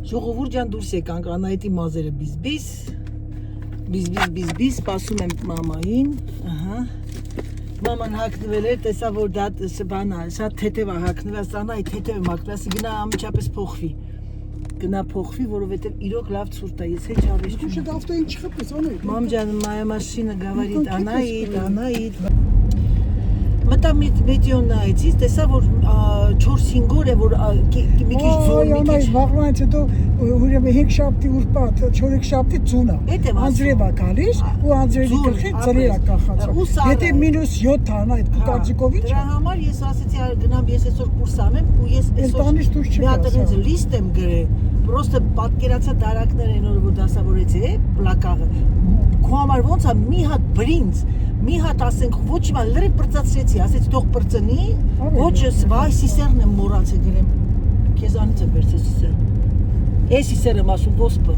Ժողովուրդ ջան դուրս եկանք Անահիտի մազերը բիզ, սպասում եմ մամային, ահա, մաման հագնվել էր, տեսա որ դա բանա, շատ թեթև է հագնվել, Անահիտ թեթև եմ հագնվել, ասի գնա ամիջապես փոխվի, որովհետև իրոք լավ ցուրտ է, ես հեչ արվես չունեմ։ Слушай, да авто не чхапես, Անահիտ։ Мам ջան, моя машина говорит, Անահիտ, Մտա մեդիոն նայեցից, տեսա որ 4-5 օր է որ մի քիչ ձուն, մի քիչ վաղվանից հետո ուրեմն 5 շաբթի ուրբաթ, 4 շաբթի ձունա։ Անձրև է գալիս ու անձրևի գլխից ծրեր է կախացել։ Եթե -7 անա այդ կուտակջիկով ի՞նչ։ Դրա համար ես ասեցի գնամ ես այսօր կուրս անեմ ու ես այսօր մի հատ լիստ եմ գրել։ Պրոստը պատկերացա դարակներ են որ դասավորեցի, պլակաղը։ Քո համար ոնց է մի հատ բրինձ մի հատ ասենք ոչ իմ լրիվ բրծացրեցի, ասեցի թող բրծնի, ոչ վայ սիսերն եմ մոռացել գրեմ, քեզանից եմ վերցել սիսեր, էս սիսեր եմ ասում ոսպը,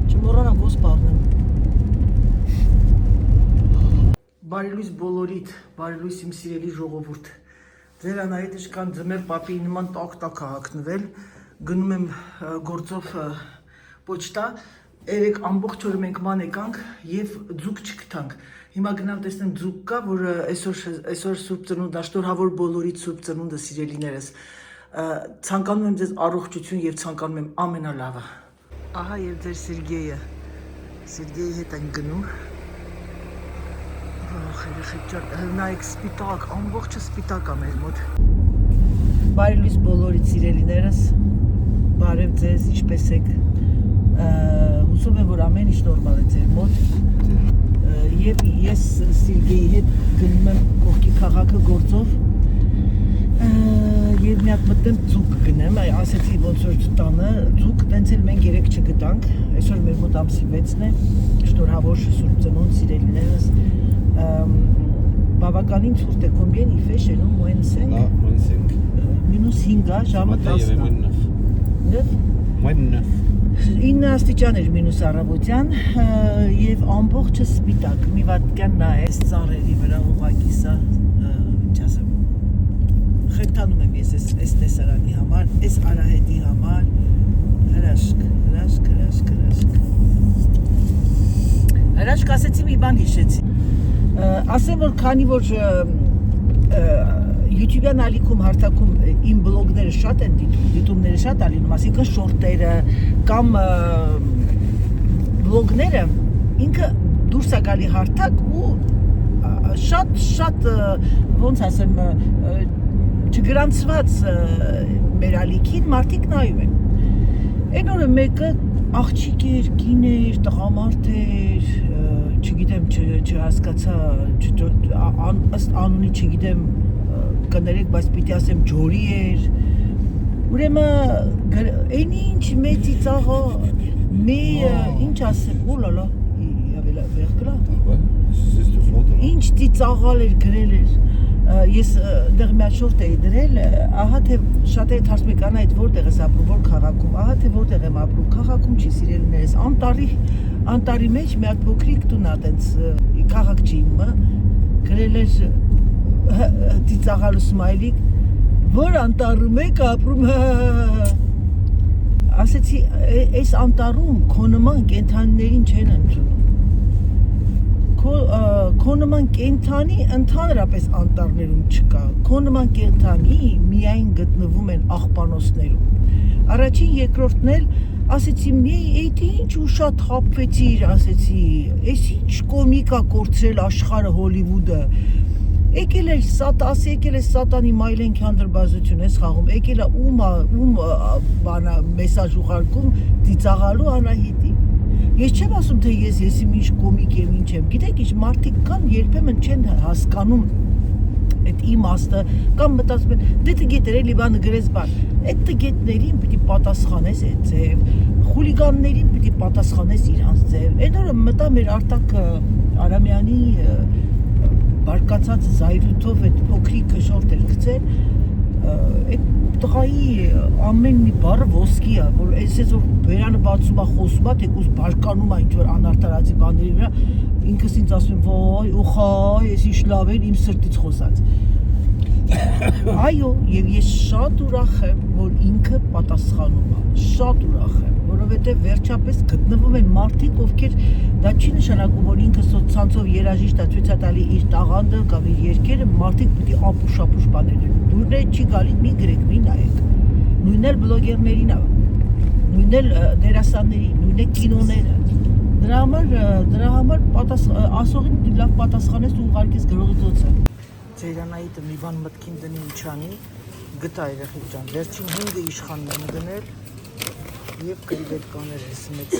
չմոռանամ ոսպ առնեմ։ Բարի լույս բոլորիդ, բարի լույս իմ սիրելի ժողովուրդ, ձեր Անահիտը շքան ձմեր պապի նման տակ հագնվել, գնում եմ գործով պոչտա, երեք ամբողջ օր մենք ման եկանք և ձուկ չգտանք։ Հիմա գնամ տեսնեմ ձուկ կա, որ այսօր Սուրբ Ծնունդ, շնորհավոր բոլորիդ Սուրբ Ծնունդը սիրելիներս։ Ցանկանում եմ ձեզ առողջություն և ցանկանում եմ ամենալավը։ Ահա և ձեր Սերգեյի հետ են գնում։ Երեխեք ջան, նայեք սպիտակ, ամբողջը սպիտակ է մեր մոտ։ Բարի լույս բոլորիդ սիրելիներս, բարև ձեզ, ինչպես եք։ Հուսով եմ, որ ամեն ինչ նորմալ է ձեր մոտ։ Եվ ես Սերգեյի հետ գնում եմ կողքի քաղաքը գործով և մի հատ մտեմ ձուկ գնեմ, ասեցի ոնց որ տանը ձուկ, տենց էլ մենք երեք չգտանք, այսօր մեր մոտ ամսի 6-ն է, շնորհավոր Սուրբ Ծնունդ սիրելիներս, բավականին ցուրտ է, combien il fait chez nous, -5? -5 է, ժամը 10-ն է։ 9 աստիճան էր մինուս առավոտյան և ամբողջը սպիտակ, մի վատկյան նա է ծառերի վրա ուղղակի սա, ինչ ասեմ, խենթանում եմ ես այս տեսարանի համար, այս Արահետի համար, հրաշք ասեցի մի բան հիշեցի, ասեմ որ քանի որ YouTube-յան ալիքում հարթակում իմ բլոգները շատ են դիտումները շատ ալինում, ասիկն շորտերը կամ բլոգները ինքը դուրս է գալի հարթակ ու շատ ոնց ասեմ չգրանցված մեր ալիքին մարդիկ նայում են։ Այն օրը մեկը աղջիկ էր, կին էր, տղամարդ էր, չգիտեմ, չհասկացա, ըստ անունի չգիտեմ կներեք, բայց պիտի ասեմ ջորի էր, ուրեմն այն ինչ մեծի ծաղա, ինչ ասեմ, ուլալա, ինչ ծիծաղալ էր գրել էր, ես դեղ մի հատ շորտ էի դրել, ահա թե շատերը հարցնում եք Անահիտ որտեղ ես ապրում, որ քաղաքում, ահա թե որտեղ եմ ապրում, քաղաքում չի սիրելիներս, անտարի մեջ մի հատ փոքրիկ տուն ա տենց քաղաք չի իմը, գրել էր ծիծաղալու սմայլիկ, որ անտառում եք ապրում, ասեցի, այս անտառում քո նման կենդանիներին չեն ընդունում, քո նման կենդանի ընդհանրապես անտառներում չկա, քո նման կենդանի միայն գտնվում են աղբանոցներում, առաջին երկրորդն էլ ասեցի, էդ ինչ ու շատ խաբվեցիր, ասեցի, այս ինչ կոմիկա կորցրել աշխարհը Հոլիվուդը, եկել էր սատանի մայլենք հանդրբազություն ես խաղում, եկել է ում մեսաժ ուղարկում ծիծաղալու Անահիտի։ Ես չեմ ասում, թե ես իմ ինչ կոմիկ եմ, ինչ եմ, գիտեք ինչ մարդիկ կան, երբեմն չեն հասկանում այդ իմաստը, կամ մտածում են, դե տգետեր էլի բանը գրես բան, այդ տգետներին պիտի պատասխանես այդ ձև, խուլիգաններին պիտի պատասխանես իրանց ձև, այն օրը մտա մեր Արտակ Արամյանի բարկացած զայրույթով այդ փոքրիկ շորտ էր գցել, այդ տղայի ամեն մի բառը ոսկի է, որ այսպես որ բերանը բացում է խոսում է, թեկուզ բարկանում է ինչ-որ անարտարացի բաների վրա, ինքս ինձ ասում եմ, ոյ, օխայ, ես ինչ լավ էր իմ սրտից խոսած։ Այո, եւ ես շատ ուրախ եմ, որ ինքը պատասխանում է, շատ ուրախ եմ, որովհետեւ վերջապես գտնվում են մարդիկ, ովքեր դա չի նշանակում, որ ինքը սոցցանցով երաժիշտ է ցույց տալի իր տաղանդը կամ իր երգերը, մարդիկ պետք է ապուշ բաներ լինեն։ Դուրներ չի գալի, մի գրեք, մի նայեք։ Նույնն էլ բլոգերներին է, նույնն էլ դերասանների, նույնն էլ կինոները։ Դրա համար ասողին լավ պատասխանես ու ուղարկես գրողի ծոցը։ Ձերանայիդը մի բան մտքին դնի իջանի, գտա երեխեք ջան, վերջին 5 իշխանն եմ դնել եւ կրիվետկաներ էս մեծ։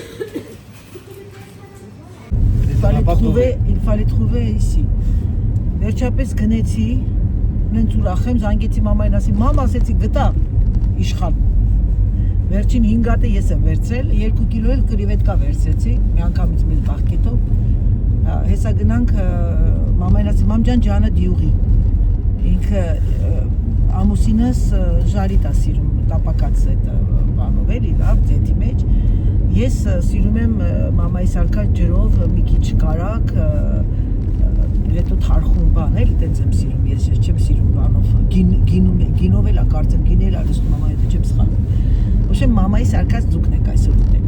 Il fallait trouver ici։ Վերջապես գնեցի, նենց ուրախ եմ, զանգեցի մամային, ասի, մամ ասեցի գտա իշխան։ Վերջին 5 հատը ես եմ վերցրել, 2 կիլո էլ կրիվետկա վերցրեցի, մի անգամից մեծ բաղկետով։ Հեսա գնանք մամային ասի, մամ ջան ջանը դիուղի։ Ինքը ամուսինս ժարիտ է սիրում տապակած այդ բանով էլի, լավ, ձեթի մեջ։ Ես սիրում եմ մամայիս արկած ջրով մի քիչ կարակ, հետո թարխուն բան էլի, տենց եմ սիրում, ես չեմ սիրում բանով, գինով էլ է կարծեմ, գինել է լսում մամայի, հետո չեմ սխալում։ Ոչեմ մամայիս արկած ձուկն եք այսօր ուտեմ։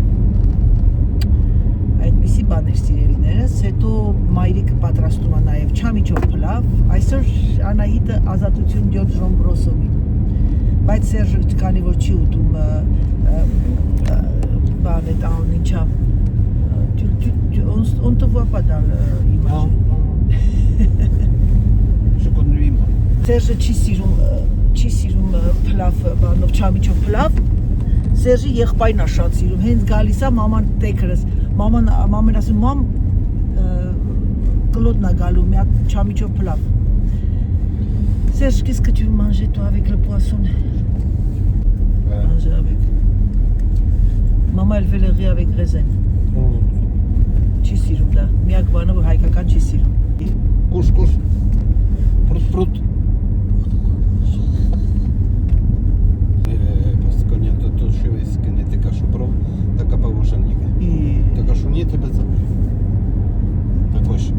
Այդպիսի բաներ սիրելիներս, հետո մայրիկը պատրաստում է նաև չամիչով փլավ, այսօր Անահիտը ազատություն Ջորջ Ռոմբրոսովի, բայց Սերժը քանի որ չի ուտում բան այդ անուն ինչա, on te voit pas dans l'image. Սերժը չի սիրում փլավ բանով, չամիչով փլավ, Սերժի եղբայրն է շատ սիրում, հենց գալիս է մաման տեքրս, մաման ասում, մամ կլոտնա գալու, մի հատ չամիչով փլավ։ Serge, qu'est-ce que tu veux manger toi avec le poisson? Manger avec. Maman elle fait le riz avec raisin. Չի սիրում դա, միակ բանը որ հայկական չի սիրում։ Կուշ, պրուտ։ Поскольку нет то шведское, не така шупров, така повышенника. Така шунит и без такой же.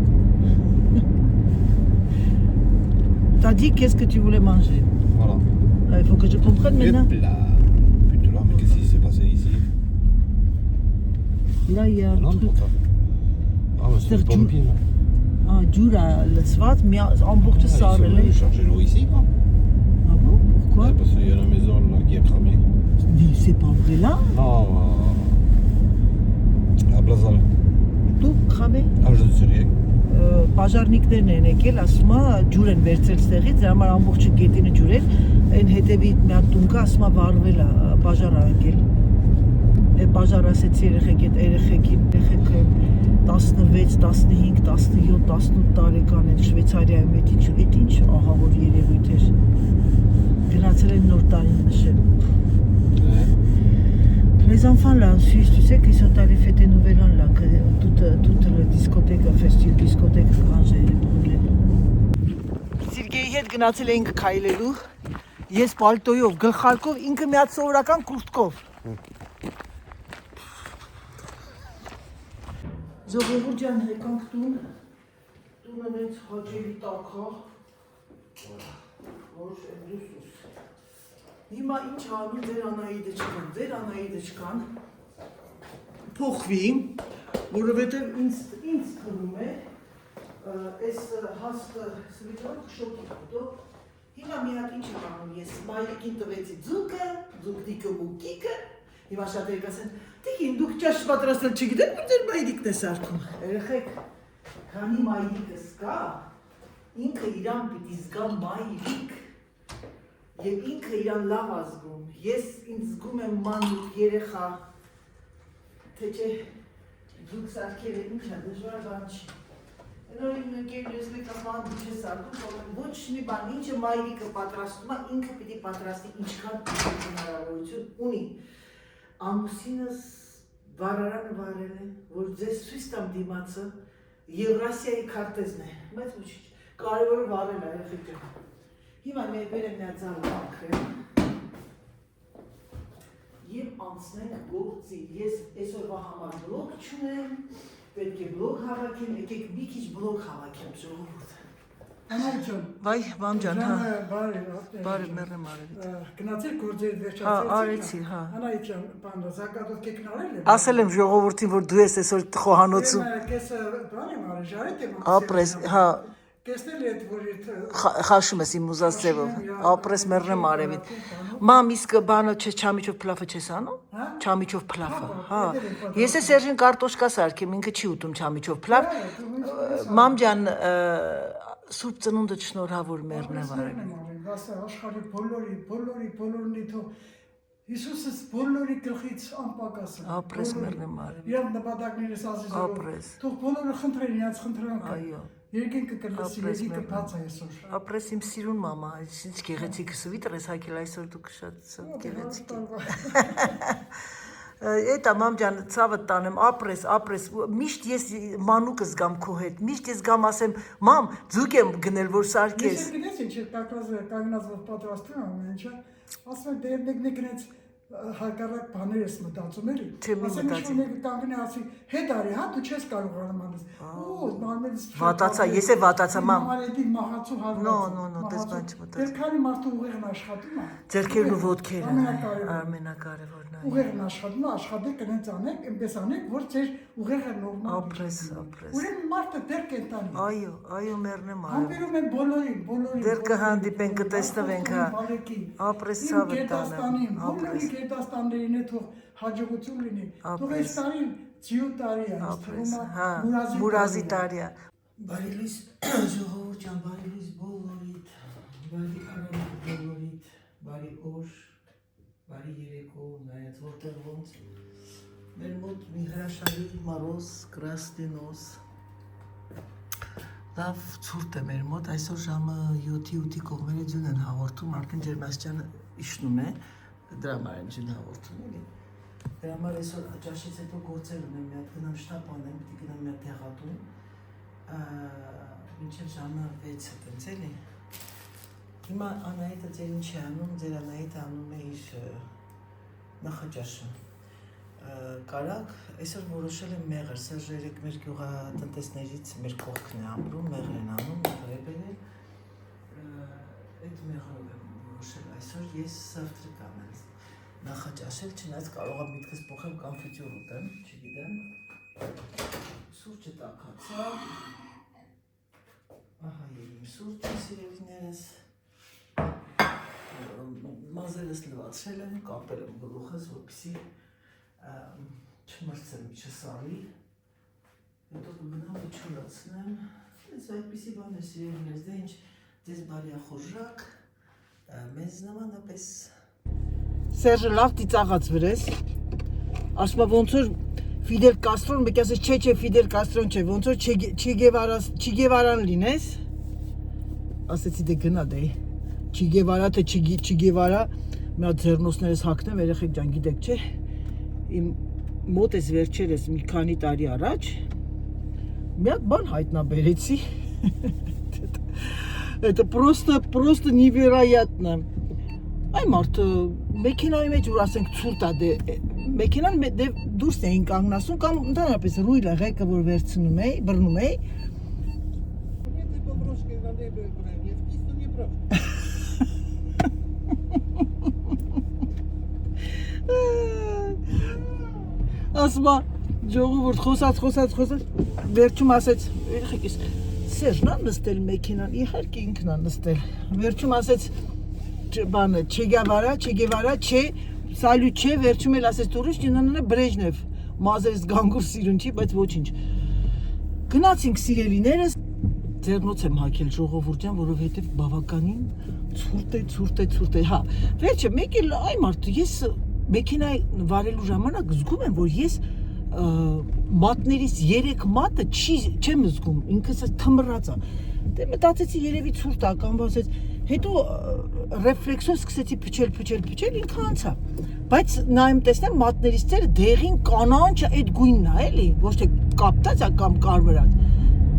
T'as dit qu'est-ce que tu voulais manger? Voilà. Il faut que je comprenne maintenant. Putain là, mais qu'est-ce qui s'est passé ici? Là il y a un truc. Ah mais c'est le pompier là. Ah, dur à l'asphalt, mais en boucle ça. Ils ont chargé l'eau ici quoi. Ah bon? Pourquoi? Ouais, parce qu'il y a la maison là qui a cramé. Mais c'est pas vrai là? Non, à Blazal. Tout cramé? Ah, je ne sais rien. Բաժարնիկներն են եկել, ասում է ջուր են վերցրել ստեղից, դրա համար ամբողջը գետինը ջուրել, այն հետևի մի հատ տունկը ասում է վառվել է, բաժար ա եկել։ Այդ բաժար ասեցի երեխեքին 16, 15, 17, 18 տարեկան են Շվեյցարիայում, այդ ինչ ահավոր երևույթ էր։ Գնացել են նոր տարին նշել։ Les enfants là en Suisse, tu sais qu'ils sont allés fêter Nouvel An là, que toute la discothèque, enfin style discothèque rangée brûlée. Սիրգեի հետ գնացել էինք քայլելու, ես պալտոյով, գլխարկով, ինքը մի հատ սովորական կուրտկով։ Ժողովուրդ ջան, եկանք տունը նենց հաճելի տակա, որ դուսուս։ Հիմա ինչ անում ձեր Անահիտը չկան, փոխվի, որովհետև ինձ թվում է, այս հասկը սվիթրոք շոքի կոտով, հիմա մի հատ ինչ եմ անում ես, մայրիկին տվեցի ձուկտիկը մուկիկը, հիմա շատ երկ ասեն, տիկին դուք ճաշ պատրաստել չգիտեն, որ ձեր մայրիկն է սարքում, երեխեք, քանի մայրիկս կա, ինքը իրան պիտի զգա մայրիկ, և ինքը իրան լավ ազգում, ես ինձ զգում եմ մանուկ երեխա, թե չէ ձուկ սարքերը ինչ է, դժվար բան չի։ Նոր իմ ընկերն ես մեկ ասման դու չես սարքում, ոչ մի բան, ինչը մայրիկը պատրաստում է, ինքը պիտի պատրաստի ինչքան հնարավորություն ունի։ Ամուսինս վարարանը վարել է, որ ձեզ ցույց տամ դիմացը Եվրասիայի քարտեզն է, բայց ոչինչ, կարևորը վարել է երեխեք ջան։ Հիմա մեր բերեմ մի հատ զարմանքը և անցնենք գործի, ես այսօրվա համար բլոգ չունեմ, պետք է բլոգ հավաքեմ, եկեք մի քիչ բլոգ հավաքեմ ժողովուրդ։ Անայջան։ Վայ, մամ ջան, հա։ Բարի, Բարի մեռնեմ արևից։ Գնացել գործեր վերջացրեցի։ Հա, արեցի, հա։ Անայջան, բանը զակատով կեկնարել է։ Ասել եմ ժողովրդին, որ դու ես այսօր խոհանոցում։ Կես բանի մարի, ժարետ եմ։ Ապրես, հա։ Կեսնել է այդ որ Խաշում ես իմ ուզած ձևով։ Ապրես մեռնեմ արևից։ Մամ, իսկ բանը չես չամիչով փլաֆը չես անում։ Չամիչով փլաֆը, հա։ Ես է Սերժին կարտոշկա սարքեմ, ինքը չի ուտում չամիչով փլաֆ։ Մամ ջան, Սուրբ ծնունդը շնորհավոր մեռնեմ արևից։ Ասա աշխարհի բոլորի թող Հիսուսս բոլորի գլխից անպակաս է։ Ապրես մեռնեմ արևից։ Եվ նպատակներս ազիզով։ Ապրես։ Թող բոլորը խնդրեն իրաց խնդրանքը։ Այո։ Երկինքը կլսի, երկինքը բաց է այսօր։ Ապրես իմ սիրուն մամա, ինչ գեղեցիկ սվիտր ես հագել այսօր դուք շատ գեղեցիկ։ Էտա մամ ջան, ցավը տանեմ, ապրես, միշտ ես մանուկս գամ քո հետ, միշտ ես գամ ասեմ, մամ, ձուկ եմ գնել, որ սարքես։ Ես գնաց ինչ կանգնած պատրաստում եմ, ինչա։ Ասում եմ դեր մեկն գնաց հակառակ բաներ ես մտածում էլի։ Ասեմ ինչ մեկը կանգնի ասի, հետ արի, հա դու չես կարողանում անես։ Ու նորմալից Վատացա, ես է վատացա մամ։ Մարեդի մահացու հարված։ No, դες բան չմտածի։ Դեր քանի մարդու ուղեղն աշխատում է։ Ձերքերն ու ոտքերը ամենակարևորն է։ Ուղեղն աշխատում է, աշխատեք կնենց անեք, այնպես անեք, որ ձեր ուղեղը նորմալ։ Ապրես։ Ուրեմն մարդը դեր կենտանի։ Այո, մեռնեմ արև։ Համբերում են բոլորին։ Դեր կհանդիպենք, կտեսնվենք, հա։ Ապրես ցավը տանեմ, ապրես։ Գերդաստաններին է թող հաջողություն լինի։ Թող այս տարին ձիու տարի է, Ապրես, հա, մուրազի տարի է։ Բարի լույս ժողովուրդ ջան, բարի լույս բոլորիդ, բարի արարող բոլորիդ, բարի օր, բարի երեկո, նայած որտեղ ոնց։ Մեր մոտ մի հրաշալի մարոզ, կրաստինոս։ Լավ ցուրտ է մեր մոտ, այսօր ժամը 7-8-ի կողմերը ձյուն են հաղորդում, արդեն ջերմաստիճանը իջնում է, դրա համար են ձյուն հաղորդում, էլի։ Դրա համար այսօր ճաշից հետո գործեր ունեմ, մի հատ գնամ շտապ անեմ, պիտի գնամ մի հատ տեղատուն, մինչև ժամը 6-ը տենց էլի։ Հիմա Անահիտը ձեր ինչ է անում, ձեր Անահիտը անում է իր նախաճաշը։ Կարակ, այսօր որոշել եմ մեղր, Սերժը երեք մեր գյուղատնտեսներից մեր կողքն է ապրում, մեղր են անում, մեղր է բերել, այդ մեղրով եմ որոշել այսօր ես սավտրի կանեմ նախաճաշել, չնայած կարող եմ միտքս փոխեմ կոնֆիտյուր ուտեմ, չգիտեմ, սուրճը տաքացա, ահա եւ իմ սուրճը սիրելիներս, մազերս լվացրել եմ, կապել եմ գլուխս, որպեսզի չմրցեմ, չսարի, հետո կգնամ ու չորացնեմ, ես այդպիսի բան է սիրելիներս, դե ինչ ձեզ բարյախորժակ, մեզ նմանապես Սերժը լավ ծիծաղած վրես, ասում է ոնց որ Ֆիդել Կաստրոն, մեկ ասես չէ Ֆիդել Կաստրոն չէ, ոնց որ Չիգևարան լինես, ասեցի դե գնա դե, Չիգևարա թե Չիգևարա, մի հատ ձեռնոցներս հագնեմ, երեխեք ջան գիտեք չէ, իմ մոտ ես վերջերս մի քանի տարի առաջ, մի հատ բան հայտնաբերեցի, это просто невероятно. Այ մարդը մեքենայի մեջ որ ասենք ցուրտ է դե մեքենան դուրս էին կանգնասում կամ ընդհանրապես ռուիլը ղեկը որ վերցնում էի, բռնում էի։ Ասма ժողովուրդ խոսած վերջում ասեց երեխեքիս Սերժն է նստել մեքենան, իհարկե ինքն է նստել։ Վերջում ասեց բանը Չեգևարա, չէ, սալյուտ չէ, վերջում էլ ասեց տուրիշ, նննը Բրեժնև, մազերս գանգուր սիրուն չի, բայց ոչինչ։ Գնացինք սիրելիներս, ձեռնոց եմ հագել ժողովուրդ ջան, որովհետև բավականին ցուրտ է, հա։ Վերջը մեկ էլ այ մարդ, ես մեքենայի վարելու ժամանակ զգում եմ, որ ես մատներից 3 մատը չեմ զգում, ինքս թմրած է։ Դե մտածեցի երևի ցուրտ է կամ ասեց, հետո ռեֆլեքսով սկսեցի փչել, ինքը անցա։ Բայց նայեմ տեսնեմ մատներից ծերը դեղին կանաչ այդ գույնն է, էլի, ոչ թե կապտած է կամ կարմրած։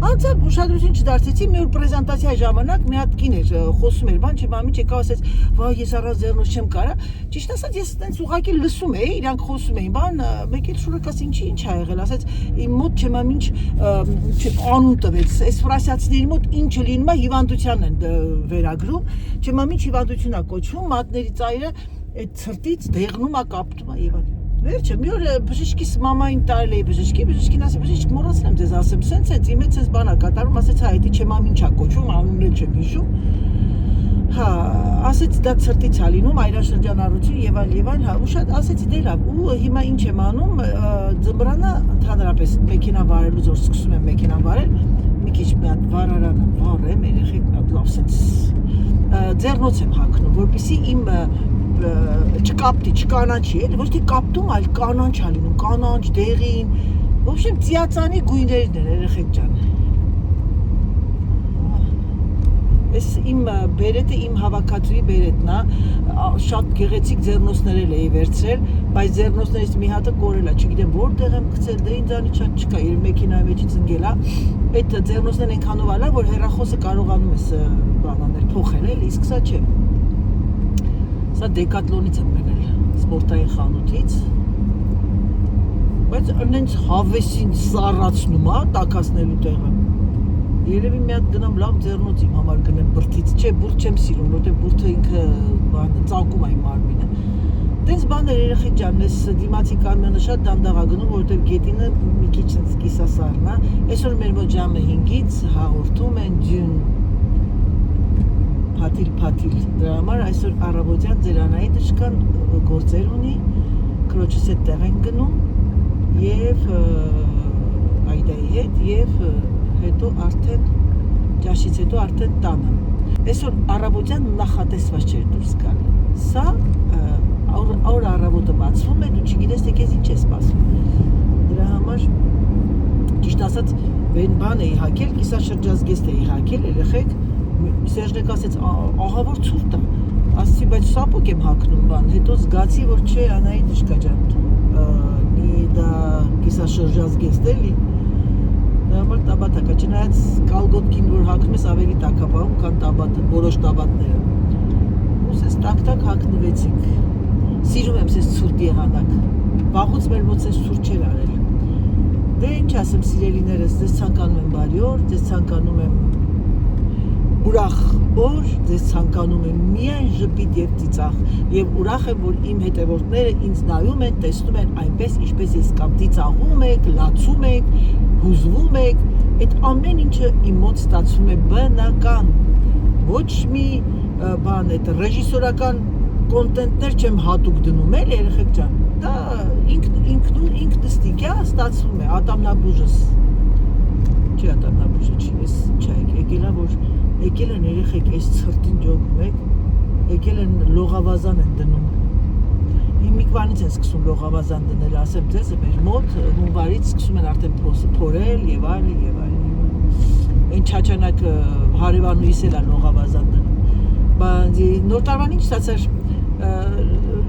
Անցավ ուշադրություն չդարձեցի, մի օր պրեզենտացիայի ժամանակ մի հատ կին էր խոսում էր, բան չմամի եկավ ասեց, «Վայ, ես առանց ձեռնոց չեմ կարա»։ Ճիշտ ասած ես այտենց ուղղակի լսում էի, իրանք խոսում էին, բան, մեկ էլ շուրը կաս ինչ ա եղել, ասեց, իմ մոտ չմամ ինչ անուն տվեց, այս ֆրանսիացիների մոտ ինչը լինում է հիվանդության են վերագրում, չմամ ինչ հիվանդություն ա կոչվում, մատների ծայրը այդ ցրտից դեղնում ա կապտում ա եւ այլն։ Վերջը մի օր բժիշկիս մամային տարել էի բժիշկին ասի բժիշկ մոռացել եմ ձեզ ասեմ սենց իմ հետ բան ա կատարում ասեց հա դա չեմ ինչ ա կոչվում անունն էլ չեմ հիշում հա ասեց դա ցրտից ա լինում այրաշրջանառություն եւ այլ հա ու շատ ասեցի դե լավ ու հիմա ինչ եմ անում ձմռանը ընդհանրապես մեքենա վարելուց որ սկսում եմ մեքենա վարել մի քիչ մի հատ վարարանը վարեմ երեխեք մի հատ լավ սենց ձեռնոց եմ հագնում որպեսզի իմ չկապտի, չկանանչի, էլ ոչ թե կապտում, այլ կանանչ ա լինում, կանանչ, դեղին, ոբշեմ ծիածանի գույներն են, երեխեք ջան։ Այս իմ բերետը իմ հավաքածուի բերետն է, շատ գեղեցիկ ձեռնոցներ էի վերցրել, բայց ձեռնոցներից մի հատը կորել է, չգիտեմ որտեղ եմ գցել, դե ինձանից շատ չկա, իր մեքենայի մեջից ընկել է, այդ ձեռնոցներն այնքանով ալա, որ հեռախոսը կարողանում ես բանանել փոխել, էլի, իսկ սա չէ։ Սա դեկատլոնից եմ գնել, սպորտային խանութից, բայց այնց հավեսին սառացնում է, տաքացնելու տեղը։ Երևի մի հատ գնամ լավ ձեռնոց իմ համար գնեմ բրդից, չէ, բուրդ չեմ սիրում, որտեղ բուրդը ինքը ծակում է իմ մարմինը։ Տենց բաներ երեխեք ջան, ես դիմացի կամիոնը շատ դանդաղ ա գնում, որտեղ գետինը մի քիչ ինձ կիսասառն է։ Այսօր մեր մոտ ժամը 5-ից հաղորդում են ջուն Փաթիլ, դրա համար այսօր առավոտյան ձերանայի դժկան գործեր ունի, քրոջս հետ տեղ են գնում եւ Այդայի հետ եւ հետո արդեն ճաշից հետո արդեն տանը։ Այսօր առավոտյան նախատեսված չէր դուրս գալ։ Սա օր առավոտը բացվում է, դու չգիտես թե քեզ ինչ է սպասում։ Դրա համար ճիշտ ասած բան էի հակել, կիսաշրջազգեստ էի հակել, երեխեք Սերժնեք ասեց, ահա որ ցուրտ է, ասեցի, բայց սապոկ եմ հագնում բան, հետո զգացի, որ չէ, Անայի դժկա ջան, դա կիսաշրջազգեստ էլի, դա համար տաբատ ակա, չնայած կալգոտքին, որ հագնում ես ավելի տակապահում, կան տաբատը, որոշ տաբատները, ու սես տակ-տակ հագնվեցինք, սիրում եմ սես ցուրտ եղանակ, վաղուց մեր մոտ սես ցուրտ չէր արել, դե ինչ ասեմ սիրելիներս, ձեզ ցանկանում եմ բարի օր, ձեզ ցանկանում եմ ուրախ օր, ձեզ ցանկանում եմ միայն ժպիտ եւ ծիծաղ եւ ուրախ եմ որ իմ հետևորդները ինձ նայում են, տեսնում են այնպես ինչպես ես կամ ծիծաղում եք, լացում եք, հուզվում եք, այդ ամեն ինչը իմ մոտ ստացվում է բնական։ Ոչ մի բան այդ ռեժիսորական կոնտենտներ չեմ հատուկ դնում էլ երեխեք ջան։ Դա ինքնստիկ է ստացվում է, ատամնաբուժս։ Չի ատամնաբուժը չի, ես չայ եկել է որ եկել են երեխեք այս ցրտին ջոգում եք, եկել են լողավազան են դնում։ Հիմիկվանից են սկսում լողավազան դնել, ասեմ ձեզ, մեր մոտ հունվարից սկսում են արդեն փորել եւ այլն։ Այն չաչանակ հարևանուհիս էլ է լողավազան դնում։ Բայց նոր տարվան ինչ ստացար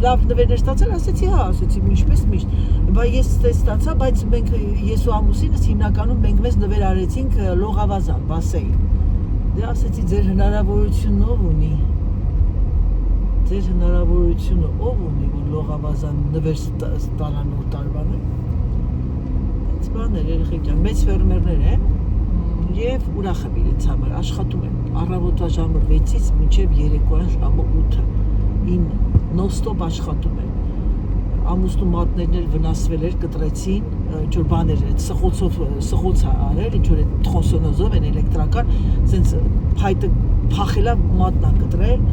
լավ նվերներ ստացար, ասեցի հա, ասեցի ինչպես միշտ։ Բայց ես ստացա, բայց մենք ես ու ամուսինս հիմնականում մենք մեզ նվեր արեցինք լողավազան, բասեին։ Դե ասեցի ձեր հնարավորությունը ով ունի, որ լողավազան նվեր ստանա նոր տարվանը, հենց բաներ երեխեք ջան, մեծ ֆերմերներ են և ուրախ եմ իրենց համար, աշխատում են, առավոտվա ժամը 6-ից մինչև երեկոյան ժամը 8-ին նոստոպ աշխատում են, ամուսնու մատներն էլ վնասվել էր, կտրեցին, ինչ-որ բաներ, սխոց է արել, ինչ-որ թրոնսոնոզով են էլեկտրական, սենց փայտը փախելա մատնա կտրել,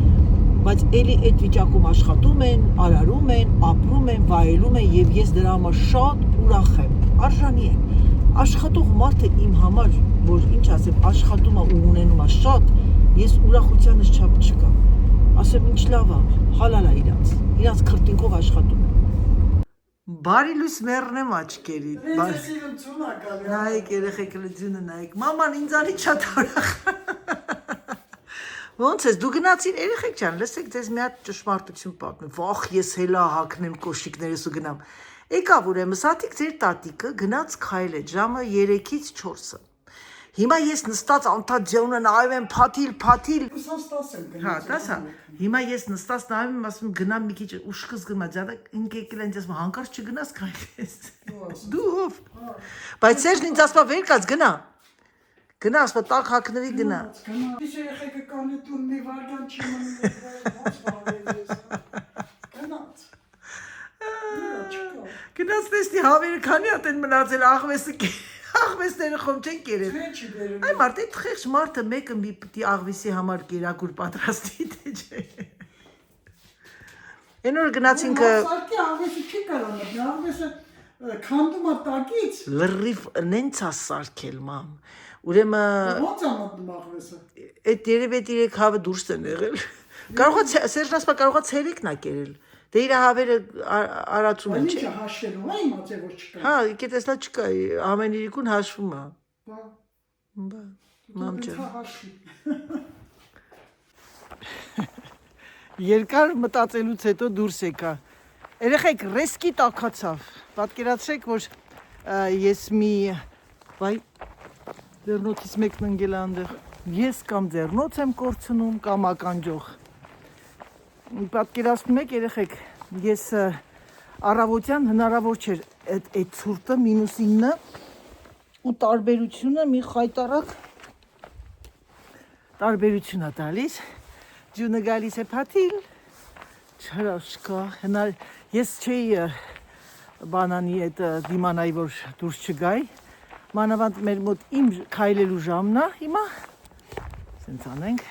բայց էլի այդ վիճակում աշխատում են, արարում են, ապրում են, վայելում են և ես դրա համար շատ ուրախ եմ, արժանի եմ, աշխատող մարդը իմ համար, որ ինչ ասեմ, աշխատում է ու ունենում է շատ, ես ուրախությանս չափ չկա, ասեմ ինչ լավ է, հալալ է իրանց քրտինքով աշխատում եմ։ Բարի լույս մեռնեմ աչքերի։ Նայեք երեխեք լջունը նայեք։ Մաման ինձանից շատ ուրախ։ Ոնց ես դու գնացին երեխեք ջան, լսեք ձեզ մի հատ ճշմարտություն պատմեմ։ Վախ ես հելա հագնեմ կոշիկներս ու գնամ։ Եկավ ուրեմն սատիկ ձեր տատիկը գնաց քայլեց ժամը 3-ից 4-ը։ Հիմա ես նստած անթադ ձյունը նայում եմ փաթիլ։ Ուսած 10 եմ գնացել։ Հա, տասա։ Հիմա ես նստած նայում եմ, ասում եմ գնամ մի քիչ ուշքս գնա, ջանա ինք եկել են ասում հանկարծ չգնաս քայլես։ Դու ով։ Բայց Սերժն ինձ ասում է վեր կաց գնա։ Գնա, ասում է տակ հակնվի գնա։ Իսկ երեխեքը կանի տուն մի վարգան չի մնում ոնց բարես։ Գնաց։ Գնաց տեսնի հավերը քանի հատ են մնացել աղվեսները խոմ չեն կերել։ Այ մարդ այդ խեղճ մարդը մեկը մի պիտի աղվեսի համար կերակուր պատրաստի թե չէ։ Այն օր գնացինք Սարքի աղվեսը չի կարող մտնի, աղվեսը քանդում է տակից։ լրիվ նենց է սարքել մամ։ Ուրեմն Ոնց է մտնում աղվեսը։ այդ երևի 3 հավը դուրս են եղել։ Կարող է Սերժն ասում է կարող է ցերեկն է կերել։ Դե իր հավերը արածում են, չէ։ Ինչ հաշվելու, հա իմացե որ չկա։ Հա, իքի տեսնա չկա, ամեն իրիկուն հաշվում է։ Բա։ Մամ ջան։ Հաշվի։ Երկար մտածելուց հետո դուրս եկա։ Երեխեք ռեսկի տակացավ։ Պատկերացրեք, որ ես մի վայ ձեռնոցից մեկն ընկել է այնտեղ։ Ես կամ ձեռնոց եմ կորցնում, կամ ականջող։ Պատկերացնում եք երեխեք, ես առավոտյան հնարավոր չէր այդ ցուրտը -9 ու տարբերությունը մի խայտարակ տարբերություն է տալիս։ Ջունը գալիս է փաթիլ, չհրաշքա, ես չէի բանանի այդ դիմանայի, որ դուրս չգայի, մանավանդ մեր մոտ իմ քայլելու ժամն է, հիմա, սենց անենք,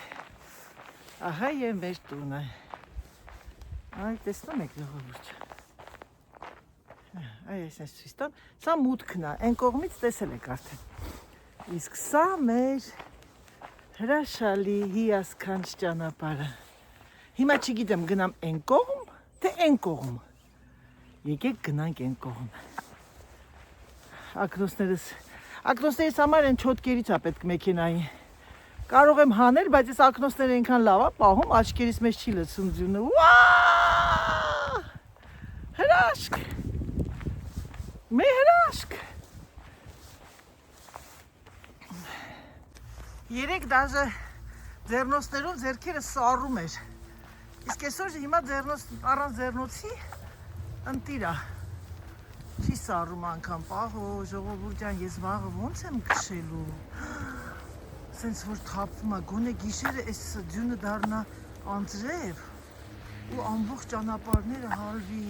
ահա և մեր տունը, այ տեսնում եք ժողովուրդ, այ ես ես ցույց տամ, սա մուտքն է, այն կողմից տեսել եք արդեն, իսկ սա մեր հրաշալի հիասքանչ ճանապարհը։ Հիմա չգիտեմ գնամ այն կողմ, թե այն կողմ։ Եկեք գնանք այն կողմ։ Ակնոցներս համար այն չոտկերից է պետք մեքենային։ Կարող եմ հանել, բայց այս ակնոցները այնքան լավ է պահում, աչքերիս մեջ չի լսում ձյունը։ Վա! Հրաշք։ Մի հրաշք։ Երեք դաժե ձեռնոցներով ձեռքերը սառում էր։ Իսկ այսօր հիմա առանց ձեռնոցի ընտիր է։ Չի սառում անգամ, պահո, ժողովուրդ ջան, ես վաղը ոնց եմ քշելու։ Սենց որ թափվում է, գոնե գիշերը այս ձյունը դառնա անձրև ու ամբողջ ճանապարհները հալվի։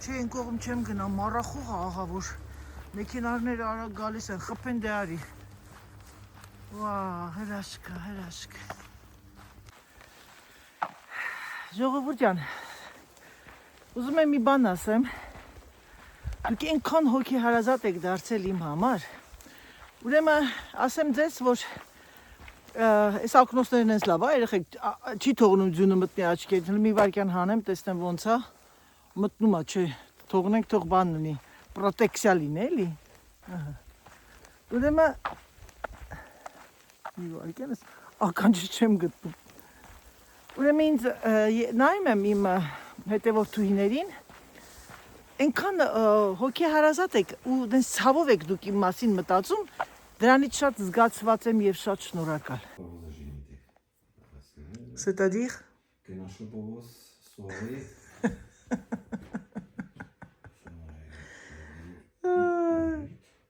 Չէ, այն կողմ չեմ գնա, մառախուղ է աղա, որ մեքենաները արագ գալիս են, խփեն դե արի։ Վա, հրաշք։ Ժողովուրդ ջան, ուզում եմ մի բան ասեմ, դուք այնքան հոգեհարազատ եք դարձել իմ համար, ուրեմն ասեմ ձեզ, որ այս ակնոցներն են լավ, երեխեք չի թողնում ձյունը մտնի աչքերից, մի վայրկյան հանեմ, տեսնեմ ոնց է, մտնում է, չէ, թողնենք թող բան լինի, պրոտեկցիա լինի, էլի։ Ուրեմն մի վայրկյանս ականջը չեմ գտնում։ Ուրեմն ինձ նայում եմ իմ հետևորդուհիներին, այնքան հոգեհարազատ եք ու դες ցավով եք դուք իմ մասին մտածում, դրանից շատ զգացված եմ եւ շատ շնորհակալ։ C'est-à-dire Que nasze było słowie.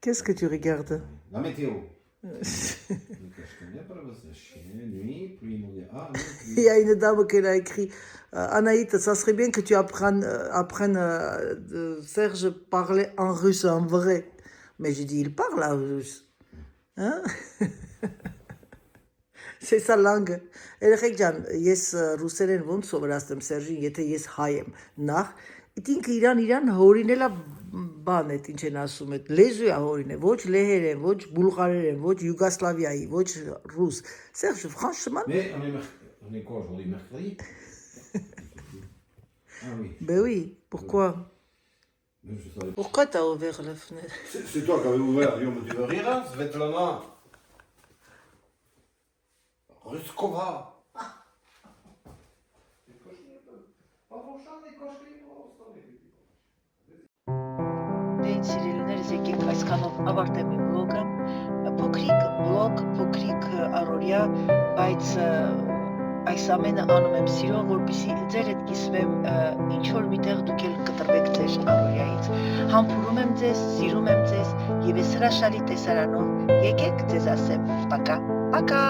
Qu'est-ce que tu regardes? La météo. Il y a une dame qui a écrit Anaït, ça serait bien que tu apprennes Serge parler en russe, en vrai. Mais j'ai dit, il parle en russe. Hein? C'est sa langue. Երեխեք ջան, ես ռուսերեն ոնց սովորացնեմ Սերժին, եթե ես հայ եմ։ Նախ ինքը իրան հորինել է բան է, ինչ են ասում, այդ լեզու է հորինել, ոչ լեհերեն, ոչ բուլղարերեն, ոչ Յուգոսլավիայի, ոչ ռուս։ Serge, franchement. Mais on est quoi aujourd'hui, mercredi? Ah oui. Ben oui, pourquoi? Pourquoi t'as ouvert la fenêtre? C'est toi qui avais ouvert, tu veux rire, hein, Svetlana? Ruskova. Դե իմ սիրելիներս, եկեք այսքանով ավարտեմ իմ վլոգը։ Փոքրիկ վլոգ, փոքրիկ առօրյա, բայց այս ամենը անում եմ սիրով, որպեսզի ձեր հետ կիսվեմ ինչ որ միտեղ դուք էլ կտրվեք ձեր առօրյայից։ Համբուրում եմ ձեզ, սիրում եմ ձեզ եւ այս հրաշալի տեսարանով եկեք ձեզ ասեմ, պակա, պակա։